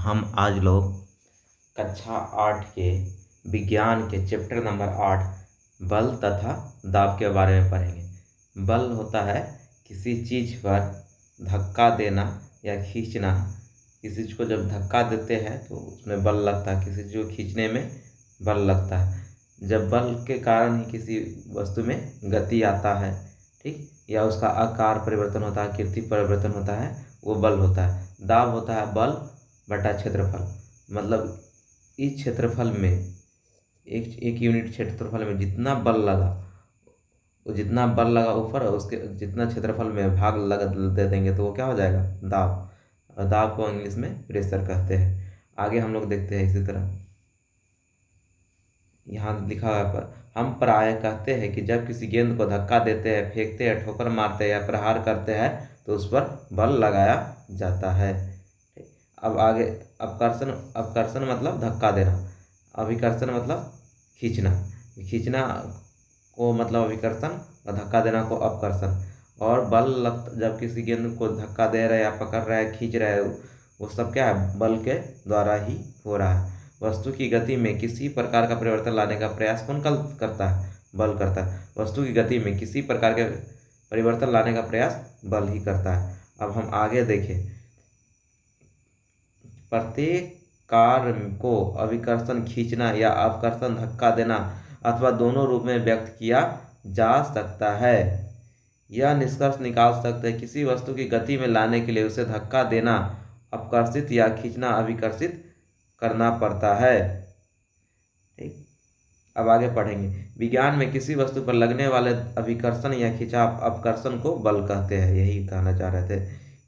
हम आज लोग कक्षा 8 के विज्ञान के चैप्टर नंबर 8 बल तथा दाब के बारे में पढ़ेंगे। बल होता है किसी चीज़ पर धक्का देना या खींचना। किसी चीज़ को जब धक्का देते हैं तो उसमें बल लगता है, किसी चीज़ को खींचने में बल लगता है। जब बल के कारण ही किसी वस्तु में गति आता है, ठीक, या उसका आकार परिवर्तन होता है, आकृति परिवर्तन होता है, वो बल होता है। दाब होता है बल बटा क्षेत्रफल। मतलब इस क्षेत्रफल में एक यूनिट क्षेत्रफल में जितना बल लगा, वो जितना बल लगा ऊपर उसके जितना क्षेत्रफल में भाग लगा दे देंगे तो वो क्या हो जाएगा, दाब। और दाब को इंग्लिश में प्रेशर कहते हैं। आगे हम लोग देखते हैं इसी तरह यहाँ लिखा हुआ है पर हम प्राय कहते हैं कि जब किसी गेंद को धक्का देते हैं, फेंकते हैं, ठोकर मारते हैं या प्रहार करते हैं तो उस पर बल लगाया जाता है। ठीक। अब आगे अपकर्षण। अपकर्षण मतलब धक्का देना, अभिकर्षण मतलब खींचना। खींचना को मतलब अभिकर्षण और धक्का देना को अपकर्षण। और बल लग जब किसी गेंद को धक्का दे रहे या पकड़ रहा है, खींच रहा है, वो सब क्या है, बल के द्वारा ही हो रहा है। वस्तु की गति में किसी प्रकार का परिवर्तन लाने का प्रयास कौन करता है, बल करता है। वस्तु की गति में किसी प्रकार के परिवर्तन लाने का प्रयास बल ही करता है। अब हम आगे देखें, प्रत्येक कार्य को अभिकर्षण खींचना या अपकर्षण धक्का देना अथवा दोनों रूप में व्यक्त किया जा सकता है। यह निष्कर्ष निकाल सकते हैं किसी वस्तु की गति में लाने के लिए उसे धक्का देना, अपकर्षित या खींचना, अभिकर्षित करना पड़ता है। ठीक। अब आगे पढ़ेंगे। विज्ञान में किसी वस्तु पर लगने वाले अभिकर्षण या खिंचाव अपकर्षण को बल कहते हैं। यही कहना चाह रहे थे,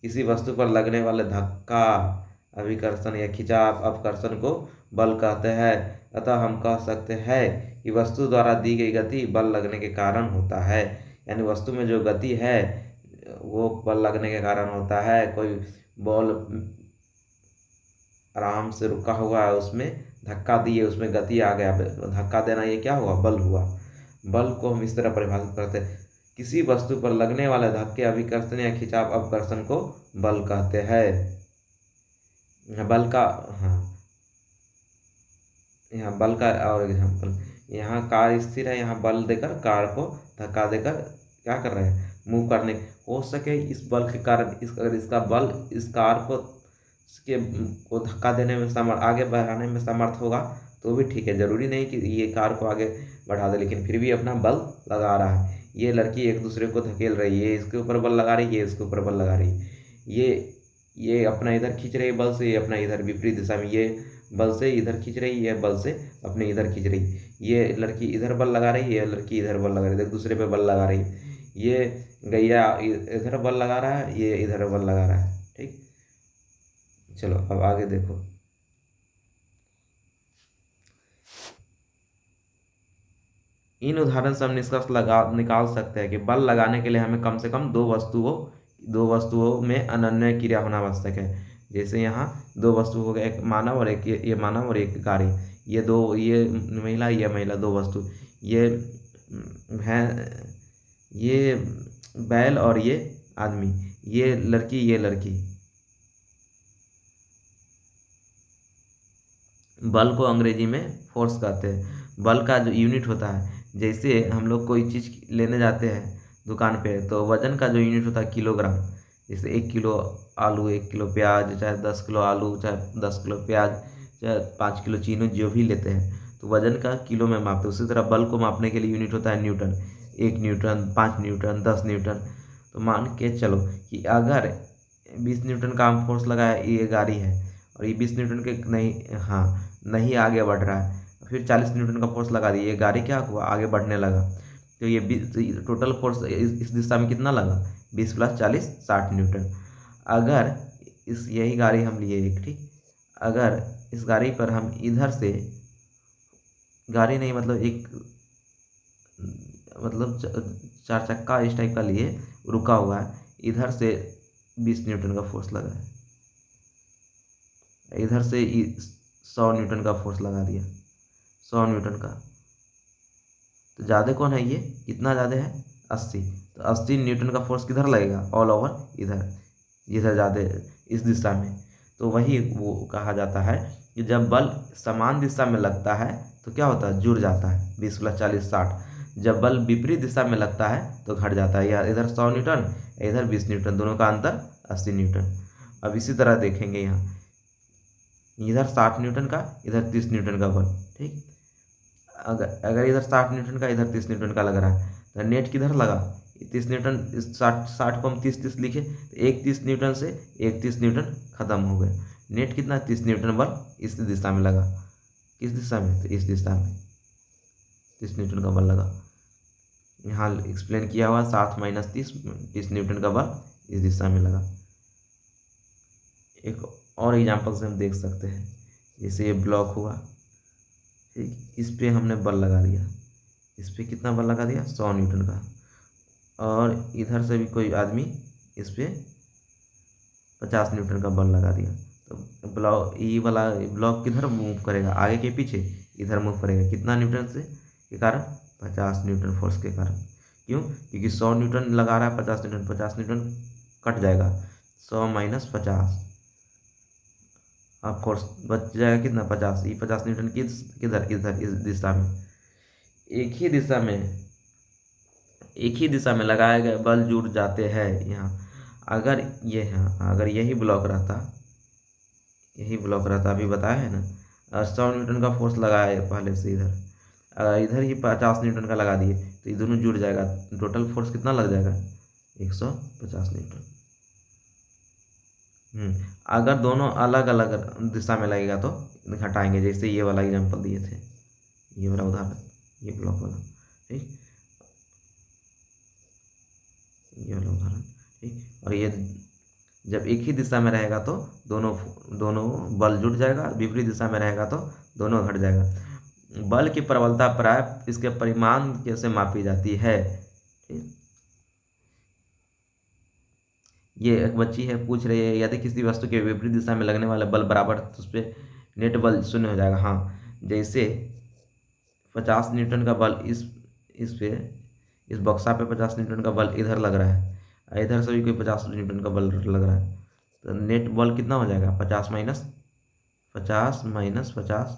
किसी वस्तु पर लगने वाले धक्का, अभिकर्षण या खिंचाव अपकर्षण को बल कहते हैं। अतः हम कह सकते हैं कि वस्तु द्वारा दी गई गति बल लगने के कारण होता है। यानी वस्तु में जो गति है वो बल लगने के कारण होता है। कोई बॉल आराम से रुका हुआ है, उसमें धक्का दिए, उसमें गति आ गया, धक्का देना ये क्या हुआ, बल हुआ। बल को हम इस तरह परिभाषित करते हैं, किसी वस्तु पर लगने वाले धक्के, अभिकर्षण या खिंचाव अपकर्षण को बल कहते हैं। बल का, हाँ, यहाँ बल का और एग्जाम्पल, यहाँ कार स्थिर है, यहाँ बल देकर कार को धक्का देकर क्या कर रहे हैं, मूव करने हो सके। इस बल के कारण अगर इसका बल इस कार को इसके को धक्का देने में आगे बढ़ाने में समर्थ होगा तो भी ठीक है। ज़रूरी नहीं कि ये कार को आगे बढ़ा दे, लेकिन फिर भी अपना बल लगा रहा है। ये लड़की एक दूसरे को धकेल रही है, इसके ऊपर बल लगा रही है, ये इसके ऊपर बल लगा रही है। ये अपना इधर खींच रही है बल से, ये अपना इधर विपरीत दिशा में, ये बल से इधर खींच रही है, बल से अपने इधर खींच रही। ये लड़की इधर बल लगा रही है, लड़की इधर बल लगा रही है, एक दूसरे पे बल लगा रही है। ये गैया इधर बल लगा रहा है, ये इधर बल लगा रहा है। ठीक। चलो अब आगे देखो। इन उदाहरण से हम निष्कर्ष निकाल सकते हैं कि बल लगाने के लिए हमें कम से कम दो वस्तुओं में अनन्य क्रिया होना आवश्यक है। जैसे यहाँ दो वस्तु हो गए, एक मानव और एक ये मानव और एक गाड़ी। ये महिला, दो वस्तु, ये है, ये बैल और ये आदमी, ये लड़की। बल को अंग्रेजी में फोर्स कहते हैं। बल का जो यूनिट होता है, जैसे हम लोग कोई चीज़ लेने जाते हैं दुकान पे तो वजन का जो यूनिट होता है किलोग्राम। जैसे 1 किलो आलू, 1 किलो प्याज, चाहे 10 किलो आलू, चाहे 10 किलो प्याज, चाहे 5 किलो चीनी, जो भी लेते हैं तो वजन का किलो में मापते हैं। उसी तरह बल को मापने के लिए यूनिट होता है न्यूटन। 1 Newton, 5 Newton, 10 Newton. तो मान के चलो कि अगर 20 न्यूटन का हम फोर्स लगाया, ये गाड़ी है और ये 20 न्यूटन के नहीं, हाँ, नहीं आगे बढ़ रहा है, फिर 40 न्यूटन का फोर्स लगा दिए, ये गाड़ी क्या हुआ, आगे बढ़ने लगा। तो ये टोटल फोर्स इस दिशा में कितना लगा, 20 + 40 60 न्यूटन। अगर इस यही गाड़ी हम लिए एक, ठीक, अगर इस गाड़ी पर हम इधर से, गाड़ी नहीं मतलब एक, मतलब चार चक्का इस टाइप का लिए, रुका हुआ है, इधर से 20 न्यूटन का फोर्स लगा है, इधर से 100 न्यूटन का फोर्स लगा दिया, 100 न्यूटन का। तो ज़्यादा कौन है, ये कितना ज़्यादा है, 80। तो 80 न्यूटन का फोर्स किधर लगेगा, ऑल ओवर इधर, जिधर ज़्यादा इस दिशा में। तो वही वो कहा जाता है कि जब बल समान दिशा में लगता है तो क्या होता है, जुड़ जाता है, 20 + 40 60। जब बल विपरीत दिशा में लगता है तो घट जाता है, या इधर 100 न्यूटन इधर 20 न्यूटन, दोनों का अंतर 80 न्यूटन। अब इसी तरह देखेंगे यहाँ, इधर 60 न्यूटन का इधर 30 न्यूटन का बल, ठीक। अगर अगर इधर 60 न्यूटन का इधर 30 न्यूटन का लग रहा है तो नेट किधर लगा, 30 न्यूटन, इस 60 को हम 30 लिखे तो एक 30 न्यूटन से एक 30 न्यूटन खत्म हो गए। नेट कितना, 30 न्यूटन बल इस दिशा में लगा, किस दिशा में, तो इस दिशा में 30 न्यूटन का बल लगा। यहाँ एक्सप्लेन किया हुआ 60 - 30 न्यूटन का बल इस दिशा में लगा। एक और एग्जांपल से हम देख सकते हैं, जैसे ये ब्लॉक हुआ, ठीक, इस पे हमने बल लगा दिया, इस पे कितना बल लगा दिया, 100 न्यूटन का, और इधर से भी कोई आदमी इस पे 50 न्यूटन का बल लगा दिया, तो ब्लॉक, ये वाला ब्लॉक किधर मूव करेगा, आगे के पीछे, इधर मूव करेगा, कितना न्यूटन से के कारण, 50 न्यूटन फोर्स के कारण। क्यों, क्योंकि 100 न्यूटन लगा रहा है, 50 न्यूटन कट जाएगा, 100 - 50, अब फोर्स बच जाएगा कितना, 50, ये 50 न्यूटन किधर, इधर इस दिशा में, एक ही दिशा में, एक ही दिशा में लगाए गए बल जुड़ जाते हैं यहाँ। अगर ये यहाँ, अगर यही ब्लॉक रहता, यही ब्लॉक रहता, अभी बताया है ना, 100 न्यूटन का फोर्स लगाया है पहले से इधर, अगर इधर ही 50 न्यूटन का लगा दिए तो ये दोनों जुड़ जाएगा, टोटल फोर्स कितना लग जाएगा, 150 न्यूटन। अगर दोनों अलग अलग दिशा में लगेगा तो घटाएंगे, जैसे ये वाला एग्जांपल दिए थे, ये वाला उदाहरण, ये ब्लॉक वाला, ठीक, ये वाला उदाहरण, ठीक। और ये जब एक ही दिशा में रहेगा तो दोनों दोनों बल जुड़ जाएगा, विपरीत दिशा में रहेगा तो दोनों घट जाएगा। बल की प्रबलता प्राय इसके परिमाण कैसे मापी जाती है, ठीक। ये एक बच्ची है, पूछ रही है, यदि किसी वस्तु के विपरीत दिशा में लगने वाला बल बराबर तो उस पर नेट बल 0 हो जाएगा। हाँ, जैसे 50 न्यूटन का बल इस पे, इस बक्सा पे 50 न्यूटन का बल इधर लग रहा है, इधर से भी कोई 50 न्यूटन का बल लग रहा है, तो नेट बल कितना हो जाएगा, 50 - 50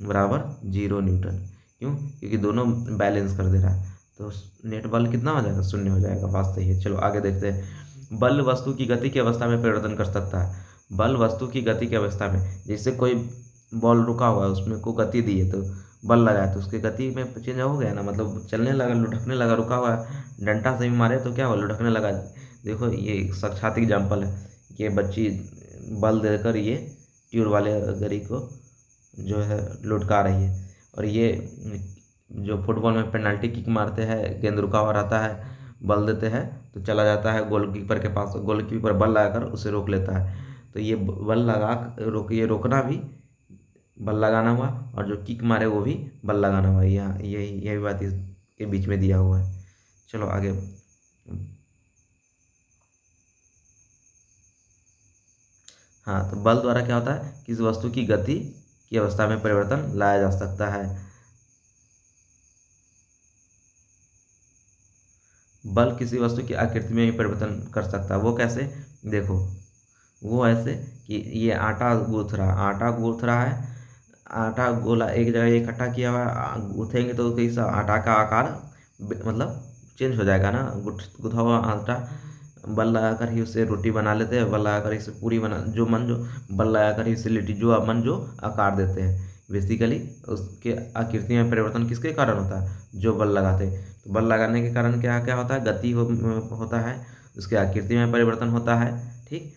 बराबर 0 न्यूटन। क्यों, क्योंकि दोनों बैलेंस कर दे रहा है, तो नेट बल कितना हो जाएगा, 0 हो जाएगा। बात सही है। चलो आगे देखते हैं। बल वस्तु की गति की अवस्था में परिवर्तन कर सकता है। बल वस्तु की गति की अवस्था में, जैसे कोई बॉल रुका हुआ है, उसमें को गति दी है तो बल लगाया तो उसकी गति में चेंज हो गया ना, मतलब चलने लगा, लुढ़कने लगा, रुका हुआ है, डंडा से भी मारे तो क्या हुआ, लुढ़कने लगा। देखो ये साक्षात एग्जाम्पल है कि बच्ची बल देकर ये ट्यूब वाले गरी को जो है लुढ़का रही है। और ये जो फुटबॉल में पेनल्टी किक मारते हैं, गेंद रुका हुआ रहता है, बल देते हैं तो चला जाता है गोलकीपर के पास, गोलकीपर बल लगाकर उसे रोक लेता है। तो ये बल लगा ये रोकना भी बल लगाना हुआ, और जो किक मारे वो भी बल लगाना हुआ। यहाँ यही बात इसके बीच में दिया हुआ है। चलो आगे। हाँ, तो बल द्वारा क्या होता है, किसी वस्तु की गति की अवस्था में परिवर्तन लाया जा सकता है। बल किसी वस्तु की आकृति में भी परिवर्तन कर सकता है। वो कैसे, देखो, वो ऐसे कि ये आटा गूँथ रहा है, आटा गोला एक जगह इकट्ठा किया हुआ है, गूँथेंगे तो कैसा आटा का आकार मतलब चेंज हो जाएगा ना। गूँथा हुआ आटा बल लगाकर ही उसे रोटी बना लेते हैं, बल लगाकर इसे पूरी बना, जो बल लगाकर ही इसे लिट्टी, जो आकार देते हैं। बेसिकली उसके आकृति में परिवर्तन किसके कारण होता है, जो बल लगाते हैं। तो बल लगाने के कारण क्या क्या होता है, गति होता है, उसके आकृति में परिवर्तन होता है, ठीक।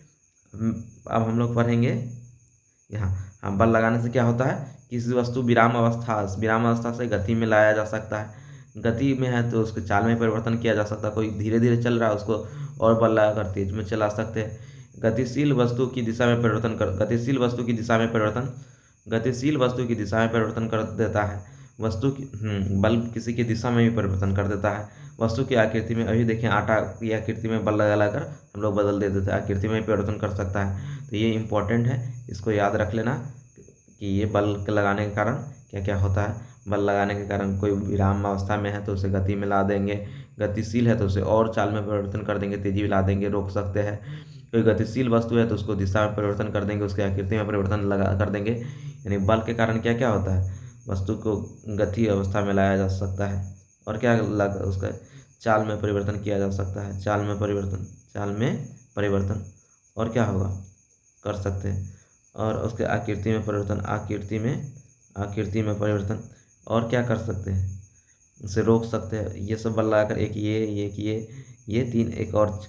अब हम लोग पढ़ेंगे यहाँ। हाँ, बल लगाने से क्या होता है, किसी वस्तु विराम अवस्था से गति में लाया जा सकता है। गति में है तो उसके चाल में परिवर्तन किया जा सकता है। कोई धीरे धीरे चल रहा है, उसको और बल लगाकर तेज में चला सकते हैं। गतिशील वस्तु की दिशा में परिवर्तन कर देता है। बल किसी की दिशा में भी परिवर्तन कर देता है। वस्तु की आकृति में, अभी देखिए आटा की आकृति में बल लगाकर हम लोग बदल देते हैं, आकृति में परिवर्तन कर सकता है। तो ये इम्पोर्टेंट है, इसको याद रख लेना कि ये बल लगाने के कारण क्या क्या होता है। बल लगाने के कारण कोई विराम अवस्था में है तो उसे गति में ला देंगे, गतिशील है तो उसे और चाल में परिवर्तन कर देंगे, तेजी ला देंगे, रोक सकते हैं। कोई गतिशील वस्तु है तो उसको दिशा में परिवर्तन कर देंगे, उसके आकृति में परिवर्तन लगा कर देंगे। यानी बल के कारण क्या क्या होता है, वस्तु को गति अवस्था में लाया जा सकता है, और क्या उसका चाल में परिवर्तन किया जा सकता है, चाल में परिवर्तन और क्या होगा कर सकते हैं, और उसके आकृति में परिवर्तन, आकृति में परिवर्तन, और क्या कर सकते हैं, उसे रोक सकते हैं। ये सब बल लगाकर एक ये तीन, एक और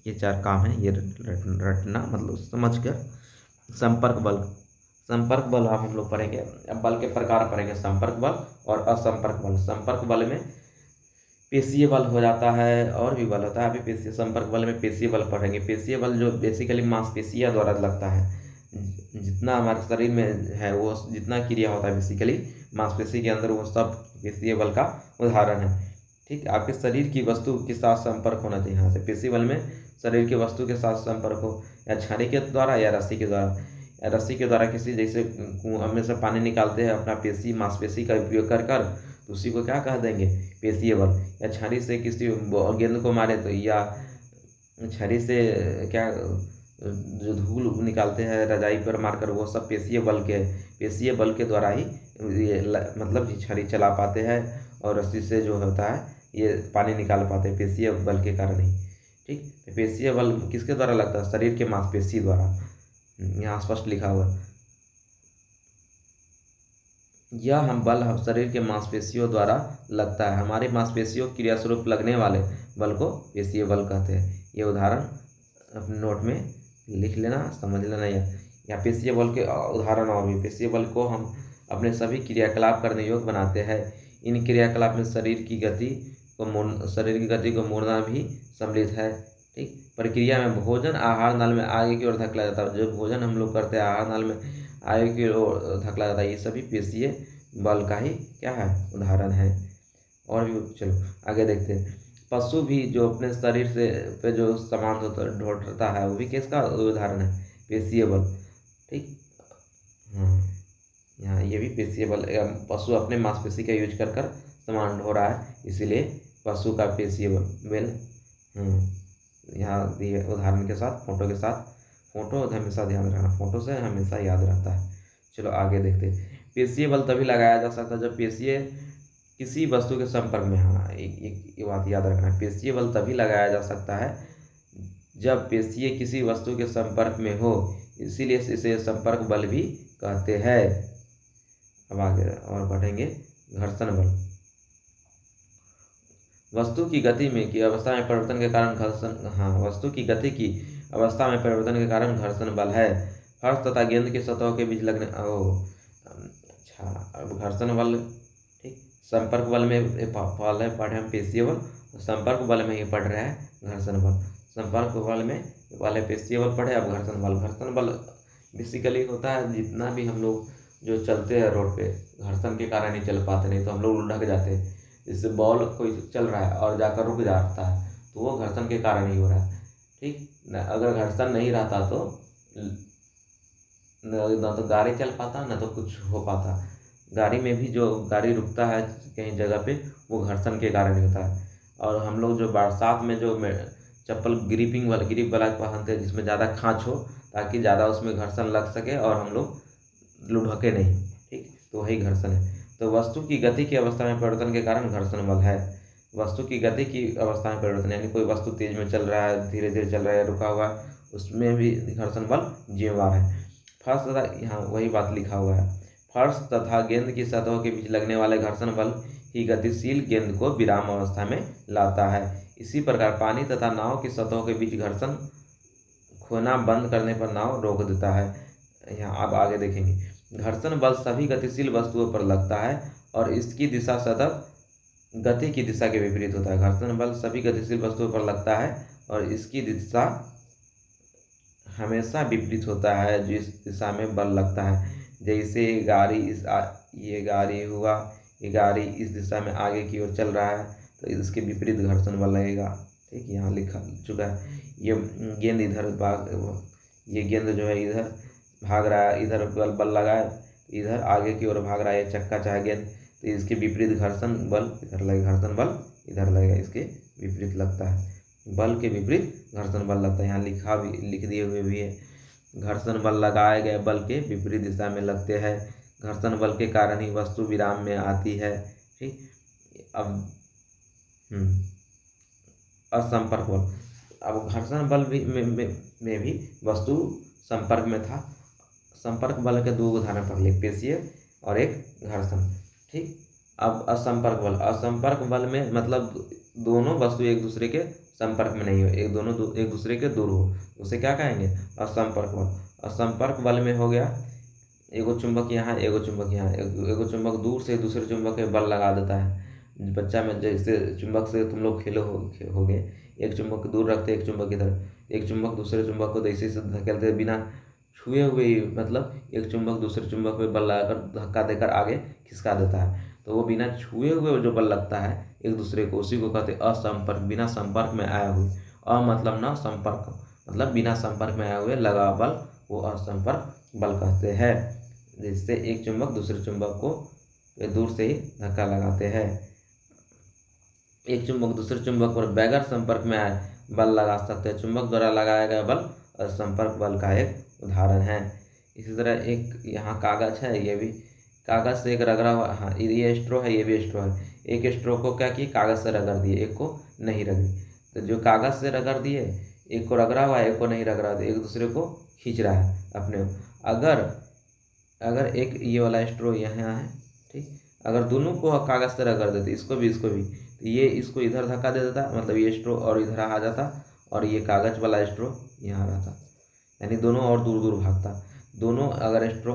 ये चार काम है, ये रटना मतलब समझ कर। संपर्क बल आप हम लोग पढ़ेंगे। अब बल के प्रकार पढ़ेंगे, संपर्क बल और असंपर्क बल। संपर्क बल में पेशीय बल हो जाता है और भी बल होता है। अभी पेशीय संपर्क बल में पेशीय बल पढ़ेंगे। पेशीय बल जो बेसिकली मांसपेशियों द्वारा लगता है, जितना हमारे शरीर में है वो जितना क्रिया होता है बेसिकली मांसपेशी के अंदर, वो सब पेशीय बल का उदाहरण है। ठीक, आपके शरीर की वस्तु के साथ संपर्क होना चाहिए। यहाँ से पेशी बल में शरीर की वस्तु के साथ संपर्क हो, या छड़ी के द्वारा या रस्सी के द्वारा। रस्सी के द्वारा किसी, जैसे कुआं में से पानी निकालते हैं अपना मांसपेशी का उपयोग कर कर, तो उसी को क्या कह देंगे, पेशीय बल। या छड़ी से किसी गेंद को मारे तो, या छड़ी से क्या जो धूल निकालते हैं रजाई पर मारकर, वो सब पेशीय बल के द्वारा ही ये मतलब छड़ी चला पाते हैं, और रस्सी से जो होता है ये पानी निकाल पाते हैं, पेशीय बल के कारण ही। ठीक, पेशीय बल किसके द्वारा लगता है, शरीर के मांसपेशी द्वारा। यहाँ स्पष्ट लिखा हुआ है, यह हम बल हम शरीर के मांसपेशियों द्वारा लगता है। हमारी मांसपेशियों क्रिया स्वरूप लगने वाले बल को पेशीय बल कहते हैं। ये उदाहरण अपने नोट में लिख लेना, समझ लेना। या पेशीय बल के उदाहरण और भी। पेशीय बल को हम अपने सभी क्रियाकलाप करने योग्य बनाते हैं। इन क्रियाकलाप में शरीर की गति को मोड़ना भी सम्मिलित है। ठीक, प्रक्रिया में भोजन आहार नाल में आगे की ओर धकेला जाता है। जो भोजन हम लोग करते हैं आहार नाल में आगे की ओर धकेला जाता है, ये सभी पेशीय बल का ही क्या है, उदाहरण है। और भी चलो आगे देखते हैं। पशु भी जो अपने शरीर से पे जो सामान ढोता है, वो भी किसका उदाहरण है, पेशीय बल। ठीक, हाँ, यहाँ ये भी पेशीय बल। पशु अपने मांसपेशी का यूज कर कर सामान ढो रहा है, इसीलिए पशु का पेशीय बल। यहाँ दिए उदाहरण के साथ, फोटो के साथ। फोटो हमेशा ध्यान रखना, फोटो से हमेशा याद रहता है। चलो आगे देखते हैं। पेशीय बल तभी लगाया जा सकता है जब पेशीय किसी वस्तु के संपर्क में। हाँ, एक बात याद रखना है, पेशीय बल तभी लगाया जा सकता है जब पेशीय किसी वस्तु के संपर्क में हो, इसीलिए इसे संपर्क बल भी कहते हैं। अब आगे और बढ़ेंगे। घर्षण बल। वस्तु की गति में की अवस्था में परिवर्तन के कारण घर्षण, हाँ, वस्तु की गति की अवस्था में परिवर्तन के कारण घर्षण बल है। फर्श तथा गेंद की सतहों के बीच लगने, अच्छा, अब घर्षण बल। ठीक, संपर्क बल में पहले पढ़े हम पेशीय बल, संपर्क बल में ही पढ़ रहे हैं घर्षण बल। संपर्क बल में पहले पेशीय बल पढ़े, अब घर्षण बल। घर्षण बल बेसिकली होता है, जितना भी हम लोग जो चलते हैं रोड पे, घर्षण के कारण ही चल पाते, नहीं तो हम लोग ढक जाते हैं। जैसे बॉल कोई चल रहा है और जाकर रुक जाता है, तो वो घर्षण के कारण ही हो रहा है। ठीक, अगर घर्षण नहीं रहता तो ना तो गाड़ी चल पाता, ना तो कुछ हो पाता। गाड़ी में भी जो गाड़ी रुकता है कहीं जगह पे, वो घर्षण के कारण ही होता है। और हम लोग जो बरसात में जो चप्पल ग्रिप वाला पहनते हैं, जिसमें ज़्यादा खाँच हो, ताकि ज़्यादा उसमें घर्षण लग सके और हम लोग लुढ़के नहीं। ठीक, तो वही घर्षण है। तो वस्तु की गति की अवस्था में परिवर्तन के कारण घर्षण बल है। वस्तु की गति की अवस्था में परिवर्तन, यानी कोई वस्तु तेज में चल रहा है, धीरे धीरे चल रहा है, रुका हुआ है, उसमें भी घर्षण बल जिम्मेवार है। फर्श तथा, यहाँ वही बात लिखा हुआ है, फर्श तथा गेंद की सतहों के बीच लगने वाले घर्षण बल ही गतिशील गेंद को विराम अवस्था में लाता है। इसी प्रकार पानी तथा नाव की सतहों के बीच घर्षण खोना बंद करने पर नाव रोक देता है। यहाँ आप आगे देखेंगे। घर्षण बल सभी गतिशील वस्तुओं पर लगता है और इसकी दिशा सतत गति की दिशा के विपरीत होता है। घर्षण बल सभी गतिशील वस्तुओं पर लगता है और इसकी दिशा हमेशा विपरीत होता है जिस दिशा में बल लगता है। जैसे ये गाड़ी हुआ, ये गाड़ी इस दिशा में आगे की ओर चल रहा है, तो इसके विपरीत घर्षण बल लगेगा। ठीक, यहाँ लिखा चुका है। ये गेंद ये गेंद जो है इधर भाग रहा है, इधर बल लगा है, इधर आगे की ओर भाग रहा है ये चक्का चाहे गेंद, तो इसके विपरीत घर्षण बल इधर लगेगा, घर्षण बल इधर लगेगा, इसके विपरीत लगता है। बल के विपरीत घर्षण बल लगता है। यहाँ लिख दिए हुए भी है, घर्षण बल लगाए गए बल के विपरीत दिशा में लगते हैं। घर्षण बल के कारण ही वस्तु विराम में आती है। ठीक, अब असंपर्क बल। अब घर्षण बल में भी वस्तु संपर्क में था। संपर्क बल के दो उदाहरण पढ़ लिए, पेशीय और एक घर्षण। ठीक, अब असंपर्क बल में मतलब दोनों वस्तु एक दूसरे के संपर्क में नहीं हो, एक दूसरे के दूर हो, उसे क्या कहेंगे? असंपर्क बल। असंपर्क बल में हो गया एगो चुंबक यहाँ, एगो चुंबक यहाँ, एगो चुंबक दूर से दूसरे चुंबक पे बल लगा देता है। बच्चा में जैसे चुंबक से तुम लोग खेलो होगे, एक चुंबक दूर रखते, एक चुंबक इधर, एक चुंबक दूसरे चुंबक को जैसे से धकेलते बिना छुए हुए ही, मतलब एक चुंबक दूसरे चुंबक पे बल लगाकर धक्का देकर आगे खिसका देता है। तो वो बिना छुए हुए जो बल लगता है एक दूसरे को, उसी को कहते असंपर्क, बिना संपर्क में आए हुए। मतलब न संपर्क, मतलब बिना संपर्क में आए हुए लगा बल, वो असंपर्क बल कहते हैं। जिससे एक चुंबक दूसरे चुंबक को दूर से ही धक्का लगाते हैं। एक चुंबक दूसरे चुंबक पर बगैर संपर्क में आए बल लगा सकते हैं। चुंबक द्वारा लगाया गया बल असंपर्क बल का एक उदाहरण है। इसी तरह एक यहाँ कागज है, ये भी कागज से एक रगड़ा हुआ, हाँ ये स्ट्रो है, ये भी स्ट्रो है। एक स्ट्रो को क्या किए, कागज से रगड़ दिए, एक को नहीं रगड़ी। तो जो कागज से रगड़ दिए, एक को रगड़ा हुआ, एक को नहीं रगड़ा, तो एक दूसरे को खींच रहा है अपने। अगर एक ये वाला स्ट्रो यहाँ है, ठीक, अगर दोनों को कागज से रगड़ देते, इसको भी इसको भी, तो ये इसको इधर धक्का दे देता, मतलब ये स्ट्रो और इधर आ जाता, और ये कागज वाला स्ट्रो यहाँ रहता, यानी दोनों और दूर दूर भागता। दोनों अगर स्ट्रो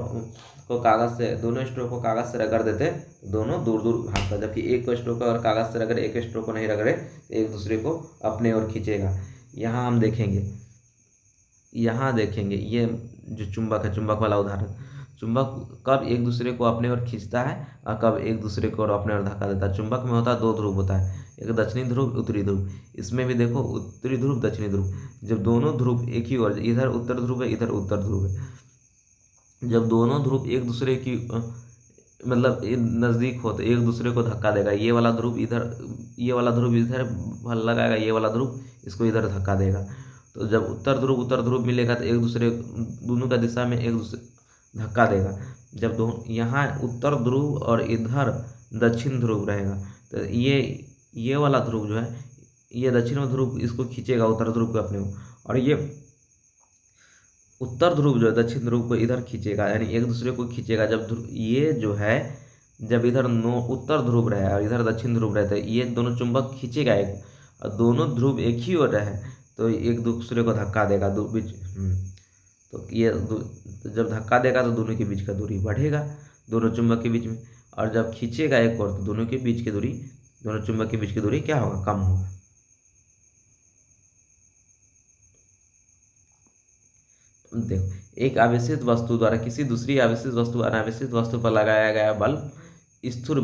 को कागज से, दोनों स्ट्रो को कागज से रगड़ देते, दोनों दूर दूर भागता। जबकि एक स्ट्रो को अगर कागज से रगड़े, एक स्ट्रो को नहीं रगड़े, तो एक दूसरे को अपने ओर खींचेगा। यहाँ हम देखेंगे, यहाँ देखेंगे ये जो चुंबक है, चुंबक वाला उदाहरण, चुंबक कब एक दूसरे को अपने ओर खींचता है और कब एक दूसरे को अपने ओर धक्का देता है। चुंबक में होता है दो ध्रुव होता है, एक दक्षिणी ध्रुव, उत्तरी ध्रुव। इसमें भी देखो उत्तरी ध्रुव, दक्षिणी ध्रुव। जब दोनों ध्रुव एक ही ओर, इधर उत्तर ध्रुव है, इधर उत्तर ध्रुव है, जब दोनों ध्रुव एक दूसरे की मतलब नज़दीक होते, एक दूसरे को धक्का देगा। ये वाला ध्रुव इधर, ये वाला ध्रुव इधर बल लगाएगा, ये वाला ध्रुव इसको इधर धक्का देगा। तो जब उत्तर ध्रुव मिलेगा तो एक दूसरे, दोनों का दिशा में एक दूसरे धक्का देगा। जब दोनों यहाँ उत्तर ध्रुव और इधर दक्षिण ध्रुव रहेगा, तो ये वाला ध्रुव जो है, ये दक्षिण ध्रुव इसको खींचेगा उत्तर ध्रुव को अपने को, और ये उत्तर ध्रुव जो है दक्षिण ध्रुव को इधर खींचेगा, यानी एक दूसरे को खींचेगा। जब ये जो है, जब इधर उत्तर ध्रुव रहे और इधर दक्षिण ध्रुव रहता है, ये दोनों चुंबक खींचेगा एक, और दोनों ध्रुव एक ही ओर रहे तो एक दूसरे को धक्का देगा बीच। तो ये तो जब धक्का देगा तो दोनों के बीच का दूरी बढ़ेगा, दोनों चुंबक के बीच में। और जब खींचेगा एक और, तो दोनों के बीच की दूरी, दोनों चुंबक के बीच की दूरी क्या होगा, कम होगा। देखो, एक आवेशित वस्तु द्वारा किसी दूसरी आवेशित वस्तु अनावेशित वस्तु पर लगाया गया बल स्थिर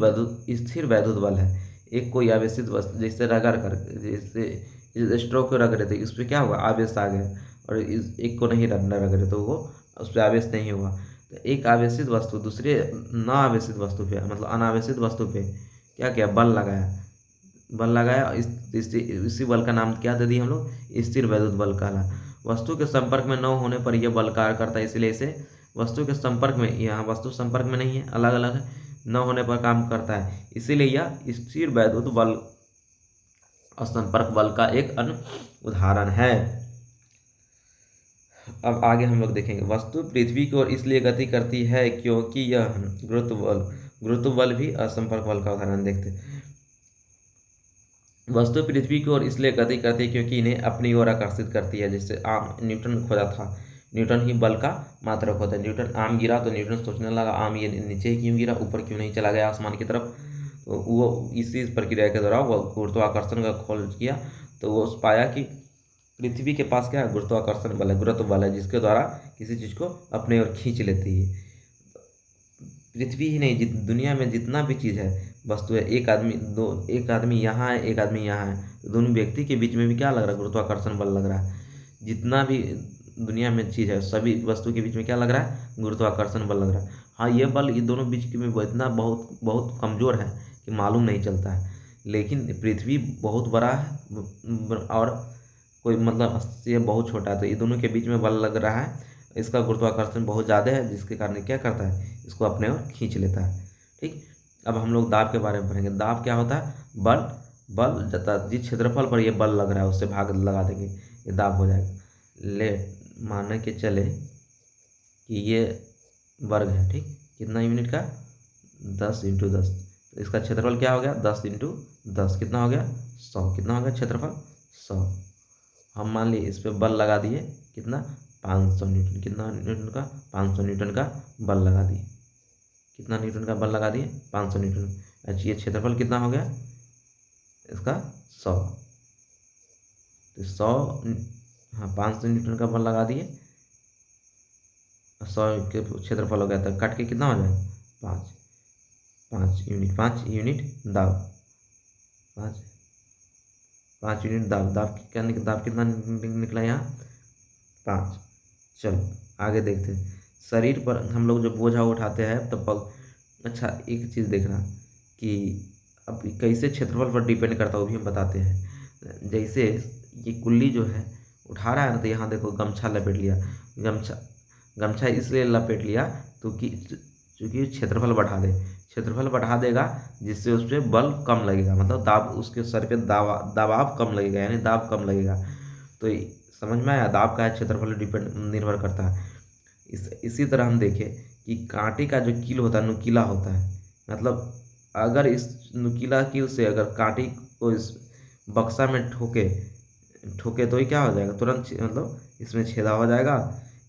वैद्युत बल है। एक कोई आवेशित वस्तु, जैसे रगड़ कर, जैसे स्ट्रोक को रगड़े थे, इस पर क्या हुआ, आवेश आ गया, और एक को नहीं रगड़े तो वो उस पर आवेश नहीं हुआ। तो एक आवेशित वस्तु दूसरे न आवेशित वस्तु पे, मतलब अनावेशित वस्तु पे क्या किया, बल लगाया। इसी बल का नाम क्या दे दिए हम लोग, स्थिर वैद्युत बल कहला। वस्तु के संपर्क में न होने पर यह बल कार्य करता है, इसलिए इसे वस्तु के संपर्क में, यहाँ वस्तु संपर्क में नहीं है, अलग अलग है, न होने पर काम करता है, इसीलिए यह स्थिर वैद्युत बल असंपर्क बल का एक अन्य उदाहरण है। अब आगे हम लोग देखेंगे, वस्तु पृथ्वी की ओर इसलिए गति करती है क्योंकि यह गुरुत्व बल भी असंपर्क बल का उदाहरण देखते हैं। वस्तु पृथ्वी की ओर इसलिए गति करती है क्योंकि इन्हें अपनी ओर आकर्षित करती है। जैसे आम, न्यूटन खोजा था, न्यूटन ही बल का मात्रक होता है। न्यूटन आम गिरा तो न्यूटन सोचने लगा, आम ये नीचे ही क्यों गिरा, ऊपर क्यों नहीं चला गया आसमान की तरफ। तो वो इसी प्रक्रिया के दौरान वो गुरुत्वाकर्षण का खोज किया, तो वो पाया कि पृथ्वी के पास क्या है, गुरुत्वाकर्षण बल है, गुरुत्व बल है, जिसके द्वारा किसी चीज़ को अपने ओर खींच लेती है। पृथ्वी ही नहीं, दुनिया में जितना भी चीज़ है, वस्तु है, एक आदमी यहाँ है, एक आदमी यहाँ है, तो दोनों व्यक्ति के बीच में भी क्या लग रहा है, गुरुत्वाकर्षण बल लग रहा है। जितना भी दुनिया में चीज़ है, सभी वस्तु के बीच में क्या लग रहा है, गुरुत्वाकर्षण बल लग रहा है। हाँ, ये बल ये दोनों बीच में इतना बहुत बहुत कमज़ोर है कि मालूम नहीं चलता है। लेकिन पृथ्वी बहुत बड़ा है और कोई मतलब ये बहुत छोटा है, तो ये दोनों के बीच में बल लग रहा है, इसका गुरुत्वाकर्षण बहुत ज़्यादा है, जिसके कारण क्या करता है, इसको अपने ओर खींच लेता है। ठीक, अब हम लोग दाब के बारे में पढ़ेंगे। दाब क्या होता है, बल, बल जता जिस क्षेत्रफल पर ये बल लग रहा है उससे भाग लगा देंगे, ये दाब हो जाएगा। ले माने के चले कि ये वर्ग है, ठीक, कितना यूनिट का, 10 × 10, तो इसका क्षेत्रफल क्या हो गया, 10 × 10 कितना हो गया, 100, कितना हो गया क्षेत्रफल, 100। हम मान लिए इस पर बल लगा दिए कितना, 500 न्यूटन, कितना न्यूटन का, 500 न्यूटन का बल लगा दिए, कितना न्यूटन का बल लगा दिए, 500 न्यूटन। अच्छा, ये क्षेत्रफल कितना हो गया इसका, 100, तो 100, हाँ 500 न्यूटन का बल लगा दिए, 100 के क्षेत्रफल हो गया, तो कट के कितना हो जाएगा, 5, 5 यूनिट दाब, 5 5 यूनिट दाब, दाब कितना निकला यहाँ, 5। चलो आगे देखते हैं। शरीर पर हम लोग जो बोझा उठाते हैं तब अच्छा एक चीज़ देखना कि अब कैसे क्षेत्रफल पर डिपेंड करता है वो भी हम बताते हैं। जैसे ये कुल्ली जो है उठा रहा है ना, तो यहाँ देखो गमछा लपेट लिया, गमछा इसलिए लपेट लिया तो कि चूँकि क्षेत्रफल बढ़ा दे, क्षेत्रफल बढ़ा देगा जिससे उस पर बल कम लगेगा, मतलब दाब, उसके सर पे दबाव कम लगेगा, यानी दाब कम लगेगा। तो समझ में आया, दाब का है क्षेत्रफल निर्भर करता है। इसी तरह हम देखें कि कांटे का जो कील होता है नुकीला होता है, मतलब अगर इस नुकीला कील से अगर कांटे को इस बक्सा में ठोके ठोके तो ही क्या हो जाएगा, तुरंत मतलब इसमें छेदा हो जाएगा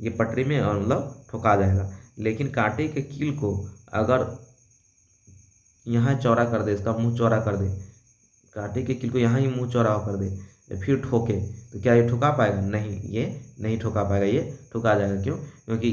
ये पटरी में, और मतलब ठोका जाएगा। लेकिन कांटे के कील को अगर यहाँ चौड़ा कर दे, इसका मुंह चौड़ा कर दे, कांटे के कील को यहाँ ही मुंह चौड़ा कर दे, फिर ठोके, तो क्या ये ठुका पाएगा, नहीं, ये नहीं ठुका पाएगा, ये ठुका जाएगा। क्यों, क्योंकि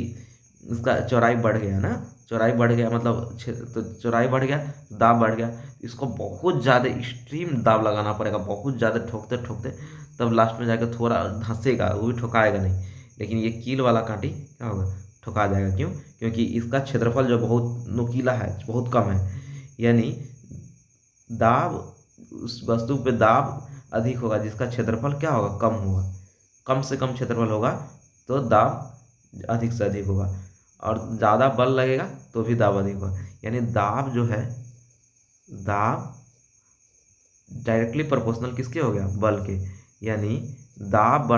इसका चौड़ाई बढ़ गया ना, चौड़ाई बढ़ गया मतलब तो चौड़ाई बढ़ गया, दाब बढ़ गया, इसको बहुत ज़्यादा एक्सट्रीम दाब लगाना पड़ेगा, बहुत ज़्यादा ठोकते ठोकते, तब लास्ट में जाकर थोड़ा धंसेगा, वो भी ठुकाएगा नहीं। लेकिन ये कील वाला कांटी क्या होगा, ठुका जाएगा। क्यों, क्योंकि इसका क्षेत्रफल जो बहुत नुकीला है, बहुत कम है, यानी दाब, उस वस्तु पे दाब अधिक होगा जिसका क्षेत्रफल क्या होगा, कम होगा, कम से कम क्षेत्रफल होगा तो दाब अधिक से अधिक होगा, और ज़्यादा बल लगेगा तो भी दाब अधिक होगा। यानी दाब जो है, दाब डायरेक्टली प्रोपोर्शनल किसके हो गया, बल के। यानी दाब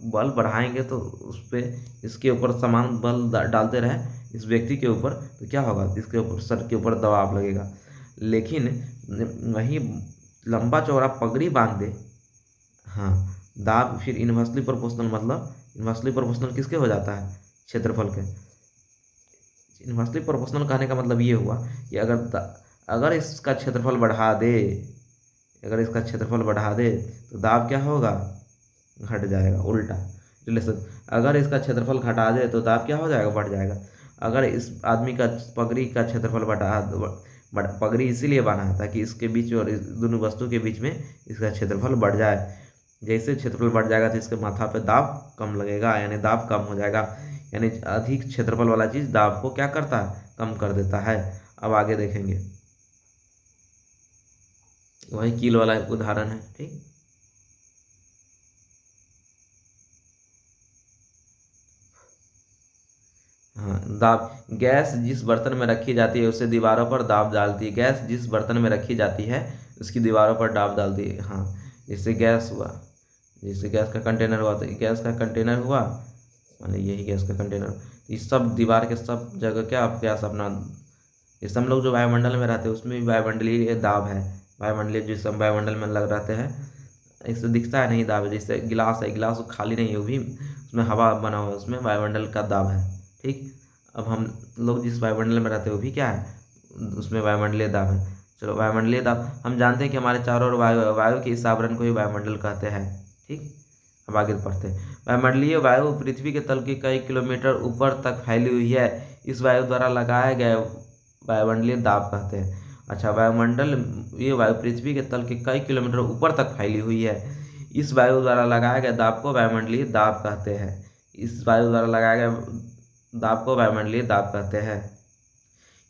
बल बढ़ाएंगे तो उस पर इसके ऊपर समान बल डालते रहे इस व्यक्ति के ऊपर, तो क्या होगा, इसके ऊपर सर के ऊपर दबाव लगेगा। लेकिन वही लंबा चौड़ा पगड़ी बांध दे, हाँ, दाब फिर इन्वर्सली प्रोपोर्शनल, मतलब इन्वर्सली प्रोपोर्शनल किसके हो जाता है, क्षेत्रफल के। इन्वर्सली प्रोपोर्शनल कहने का मतलब ये हुआ कि अगर इसका क्षेत्रफल बढ़ा दे, अगर इसका क्षेत्रफल बढ़ा दे तो दाब क्या होगा, घट जाएगा, उल्टा रिलेशन। अगर इसका क्षेत्रफल घटा दे तो दाब क्या हो जाएगा, बढ़ जाएगा। अगर इस आदमी का पगड़ी का क्षेत्रफल पगड़ी इसीलिए बांधा है ताकि इसके बीच और इस दोनों वस्तु के बीच में इसका क्षेत्रफल बढ़ जाए। जैसे क्षेत्रफल बढ़ जाएगा तो इसके माथा पे दाब कम लगेगा, यानी दाब कम हो जाएगा। यानी अधिक क्षेत्रफल वाला चीज़ दाब को क्या करता है, कम कर देता है। अब आगे देखेंगे, वही कील वाला एक उदाहरण है, ठीक। हाँ, दाब, गैस जिस बर्तन में रखी जाती है उससे दीवारों पर दाब डालती है, गैस जिस बर्तन में रखी जाती है उसकी दीवारों पर दाब डालती है। हाँ, जैसे गैस हुआ, जैसे गैस का कंटेनर हुआ, तो गैस का कंटेनर हुआ, माने यही गैस का कंटेनर, इस सब दीवार के सब जगह क्या आप गैस अपना, इस हम लोग जो वायुमंडल में रहते हैं उसमें भी वायुमंडलीय दाब है, वायुमंडलीय जिस हम वायुमंडल में लग रहते हैं, इससे दिखता है नहीं दाब है। जैसे गिलास है, गिलास वो खाली नहीं है, वो भी उसमें हवा बना हुआ है, उसमें वायुमंडल का दाब है, ठीक। अब हम लोग जिस वायुमंडल में रहते हैं वो भी क्या है, उसमें वायुमंडलीय दाब है। चलो, वायुमंडलीय दाब हम जानते हैं कि हमारे चारों ओर वायु के इस आवरण को ही वायुमंडल कहते हैं, ठीक। अब आगे पढ़ते हैं। वायुमंडलीय वायु पृथ्वी के तल के कई किलोमीटर ऊपर तक फैली हुई है, इस वायु द्वारा लगाए गए वायुमंडलीय दाब कहते हैं। अच्छा, वायुमंडल, ये वायु पृथ्वी के तल के कई किलोमीटर ऊपर तक फैली हुई है, इस वायु द्वारा लगाए गए दाब को वायुमंडलीय दाब कहते हैं। इस वायु द्वारा लगाए गए दाब को वायुमंडलीय दाब कहते हैं।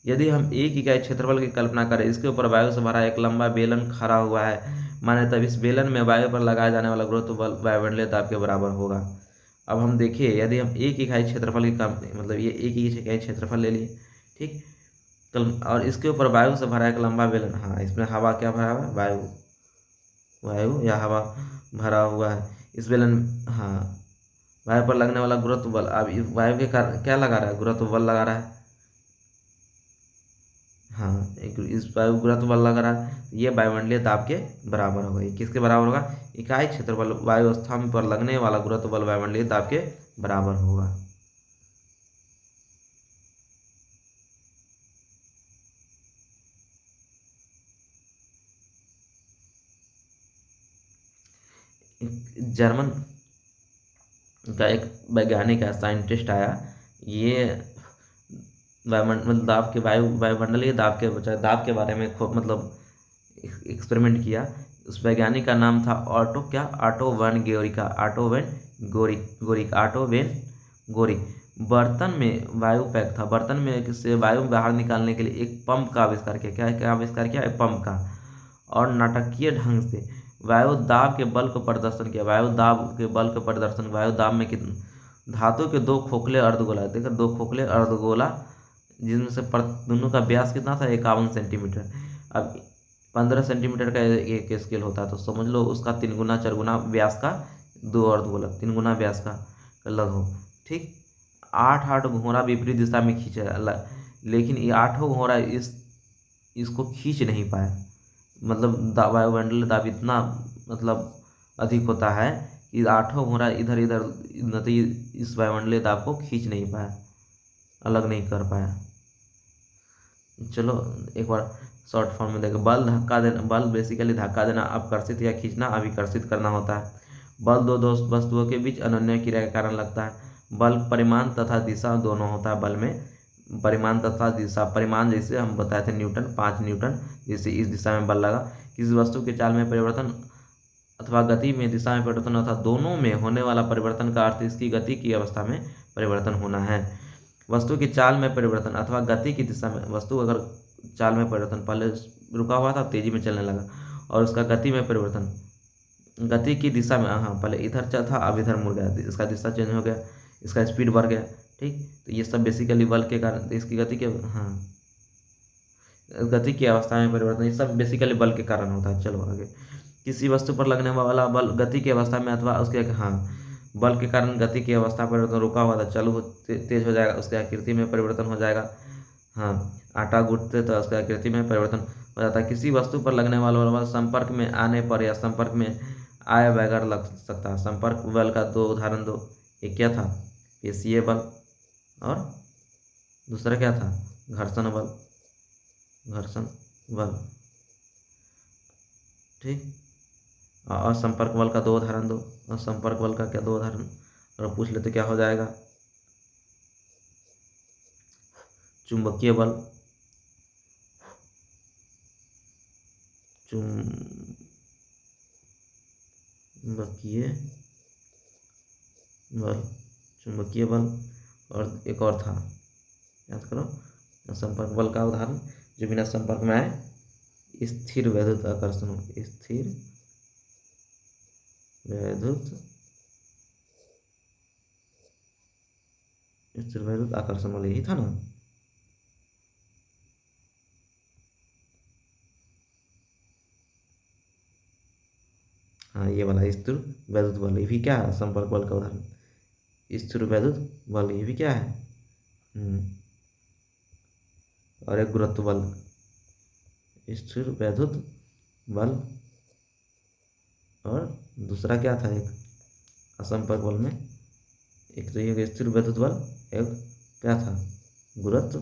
यदि हम एक इकाई क्षेत्रफल की कल्पना करें, इसके ऊपर वायु से भरा एक लंबा बेलन खड़ा हुआ है, माने तब इस बेलन में वायु पर लगाया जाने वाला गुरुत्व बल वायुमंडलीय दाब के बराबर होगा। अब हम देखिए, यदि हम एक इकाई क्षेत्रफल की कम मतलब ये एक इकाई क्षेत्रफल ले लिए, ठीक, और इसके ऊपर वायु से भरा एक लंबा बेलन, हाँ इसमें हवा क्या भरा हुआ है, वायु, वायु या हवा भरा हुआ है इस बेलन, हाँ वायु पर लगने वाला गुरुत्व बल, अब वायु के कारण क्या लगा रहा है, गुरुत्व बल लगा रहा है, हाँ एक इस वायु गुरुत्व बल लग रहा है, ये वायुमंडलीय दाब के बराबर होगा। ये किसके बराबर होगा, इकाई क्षेत्रफल वायु स्तंभ पर लगने वाला गुरुत्व बल वायुमंडलीय दाब के बराबर होगा। जर्मन का एक वैज्ञानिक है, साइंटिस्ट आया, ये वायुमंडल दाब के वायुमंडलीय दाब के बारे में खूब मतलब एक्सपेरिमेंट किया। उस वैज्ञानिक का नाम था ऑटो वेन गोरिका, ऑटो वेन गोरिक। बर्तन में वायु पैक था, बर्तन में से वायु बाहर निकालने के लिए एक पंप का आविष्कार किया। क्या क्या आविष्कार किया, एक पंप का। और नाटकीय ढंग से वायु दाब के बल को प्रदर्शन किया। वायु दाब के बल का प्रदर्शन, वायु दाब में कितने धातु के दो खोखले अर्धगोला, देखो दो खोखले अर्धगोला, जिनमें से दोनों का व्यास कितना था, 51 सेंटीमीटर। अब 15 सेंटीमीटर का एक स्केल होता है, तो समझ लो उसका 3 गुना 4 गुना व्यास का दो अर्धगोला, 3 गुना व्यास का लगभग, ठीक। 8 घोड़ा विपरीत दिशा में खींचे, लेकिन ये 8 घोड़ा इसको खींच नहीं पाया। मतलब वायुमंडलीय दाब इतना मतलब अधिक होता है कि 8 घोड़ा इधर इधर इस वायुमंडलीय दाब को खींच नहीं पाया, अलग नहीं कर पाया। चलो एक बार शॉर्ट फॉर्म में देखो, बल धक्का देना, बल बेसिकली धक्का देना, अपकर्षित या खींचना, अभिकर्षित करना होता है। बल दो वस्तुओं के बीच अनन्य क्रिया के कारण लगता है। बल परिमाण तथा दिशा दोनों होता है। बल में परिमाण तथा दिशा, परिमाण जैसे हम बताए थे न्यूटन, 5 न्यूटन, जैसे इस दिशा में बल लगा। किसी वस्तु के चाल में परिवर्तन अथवा गति में दिशा में परिवर्तन अथवा दोनों में होने वाला परिवर्तन का अर्थ इसकी गति की अवस्था में परिवर्तन होना है। वस्तु की चाल में परिवर्तन अथवा गति की दिशा में, वस्तु अगर चाल में परिवर्तन, पहले रुका हुआ था तेजी में चलने लगा, और उसका गति में परिवर्तन, गति की दिशा में, हाँ पहले इधर चल था अब इधर मुड़ गया, इसका दिशा चेंज हो गया, इसका स्पीड बढ़ गया, ठीक। तो ये सब बेसिकली बल के कारण, इसकी गति के, हाँ गति की अवस्था में परिवर्तन, ये सब बेसिकली बल के कारण होता है। चलो आगे, किसी वस्तु पर लगने वाला बल गति की अवस्था में अथवा उसके, हाँ बल के कारण गति की अवस्था परिवर्तन, रुका हुआ था चालू तेज हो जाएगा, उसके आकृति में परिवर्तन हो जाएगा। हाँ आटा गूंथते तो उसके आकृति में परिवर्तन हो जाता है। किसी वस्तु पर लगने वाला बल संपर्क में आने पर या संपर्क में आए बगैर लग सकता है। संपर्क बल का दो उदाहरण दो, एक क्या था, पेशीय बल, और दूसरा क्या था, घर्षण बल, घर्षण बल, ठीक। और संपर्क बल का दो उदाहरण दो, और संपर्क बल का क्या दो उदाहरण, और पूछ लेते क्या हो जाएगा, चुंबकीय बल, चुंबकीय बल, चुंबकीय बल, और एक और था, याद करो, संपर्क बल का उदाहरण जो बिना संपर्क में आए, स्थिर वैद्युत आकर्षण, स्थिर वैद्युत आकर्षण वाला यही था ना। हाँ ये वाला स्थिर वैद्युत बल, ये भी क्या है, संपर्क बल का उदाहरण। स्थिर वैद्युत बल ये भी क्या है, और एक गुरुत्व बल, स्थिर वैद्युत बल, और दूसरा क्या था, एक असंपर्क बल में, एक तो ये स्थिर वैद्युत बल, एक क्या था, गुरुत्व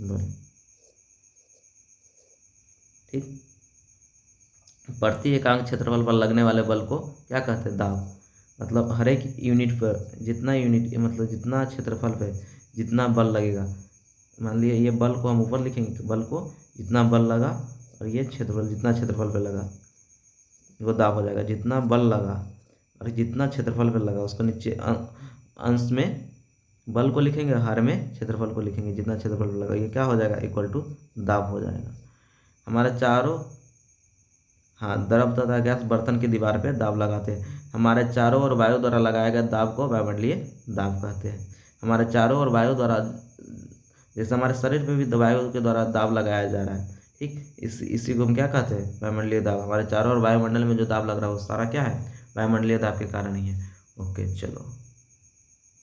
बल, ठीक। प्रति एकांक क्षेत्रफल पर लगने वाले बल को क्या कहते हैं, दाब। मतलब हर एक यूनिट पर जितना यूनिट, मतलब जितना क्षेत्रफल पे जितना बल लगेगा, मान लिया ये बल को हम ऊपर लिखेंगे, तो बल को जितना बल लगा, और ये क्षेत्रफल जितना क्षेत्रफल पे लगा वो दाब हो जाएगा। जितना बल लगा और जितना क्षेत्रफल पे लगा उसको नीचे अंश में बल को लिखेंगे, हर में क्षेत्रफल को लिखेंगे, जितना क्षेत्रफल लगा ये क्या हो जाएगा, इक्वल टू दाब हो जाएगा। हमारे चारों, हाँ, द्रव तथा गैस बर्तन की दीवार पे दाब लगाते हैं। हमारे चारों ओर वायु द्वारा लगाए गए दाब को वायुमंडलीय दाब कहते हैं। हमारे चारों ओर वायु द्वारा, जैसे हमारे शरीर पे भी वायु के द्वारा दाब लगाया जा रहा है, ठीक, इसी को हम क्या कहते हैं, वायुमंडलीय दाब। हमारे चारों ओर वायुमंडल में जो दाब लग रहा है वो सारा क्या है, वायुमंडलीय दाब के कारण ही है। ओके चलो।